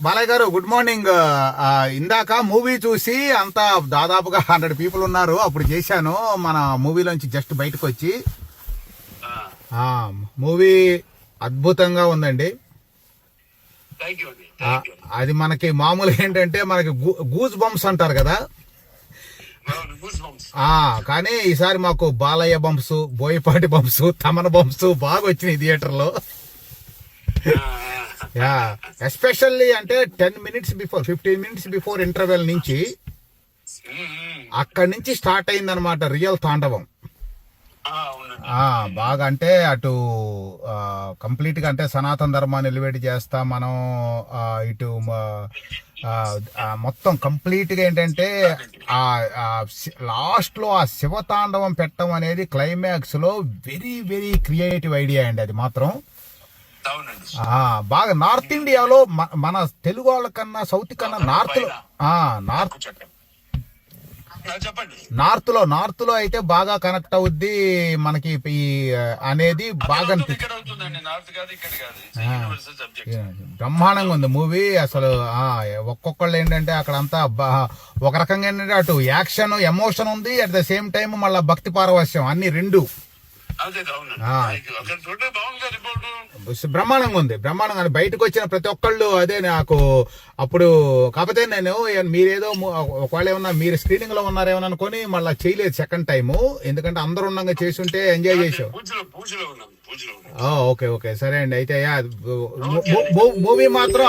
బాలయ్య గారు good morning. ఇందాక movie చూసి అంతా దాదాపుగా 100 పీపుల్ ఉన్నారు. అప్పుడు చేశాను మన మూవీలోంచి జస్ట్ బయటకు వచ్చి. మూవీ అద్భుతంగా ఉందండి. అది మనకి మామూలుగా ఏంటంటే మనకి గూజ్ బంప్స్ అంటారు కదా, కానీ ఈసారి మాకు Balayya bumps, Boyapati bumps, Thaman bumps బాగా వచ్చినాయి థియేటర్లో. ఎస్పెషల్లీ అంటే 10 minutes before 15 minutes before interval నుంచి అక్కడి నుంచి స్టార్ట్ అయిందనమాట రియల్ తాండవం. బాగా అంటే అటు కంప్లీట్ గా అంటే సనాతన ధర్మాన్ని ఎలివేట్ చేస్తా మనం, ఇటు మొత్తం కంప్లీట్ గా ఏంటంటే లాస్ట్ లో ఆ శివతాండవం పెట్టడం అనేది క్లైమాక్స్ లో వెరీ వెరీ క్రియేటివ్ ఐడియా అండి. అది మాత్రం బాగా నార్త్ ఇండియాలో మన తెలుగు వాళ్ళ కన్నా సౌత్ కన్నా నార్త్ లో అయితే బాగా కనెక్ట్ అవుద్ది మనకి అనేది బాగా బ్రహ్మాండంగా ఉంది మూవీ అసలు. ఒక్కొక్కళ్ళు ఏంటంటే అక్కడంతా ఒక రకంగా ఏంటంటే అటు యాక్షన్ ఎమోషన్ ఉంది, అట్ ద సేమ్ టైం మళ్ళీ భక్తి పారవశ్యం అన్ని రెండు బ్రహ్మాండంగా ఉంది. బ్రహ్మాండంగా బయటకు వచ్చిన ప్రతి ఒక్కళ్ళు అదే నాకు అప్పుడు. కాకపోతే నేను మీరేదో ఒకవేళ ఏమన్నా మీరు స్క్రీనింగ్ లో ఉన్నారేమో అనుకొని మళ్ళీ చేయలేదు సెకండ్ టైము, ఎందుకంటే అందరూ ఉండగా చేసి ఉంటే ఎంజాయ్ చేసావు. ఓకే సరే అండి. అయితే మూవీ మాత్రం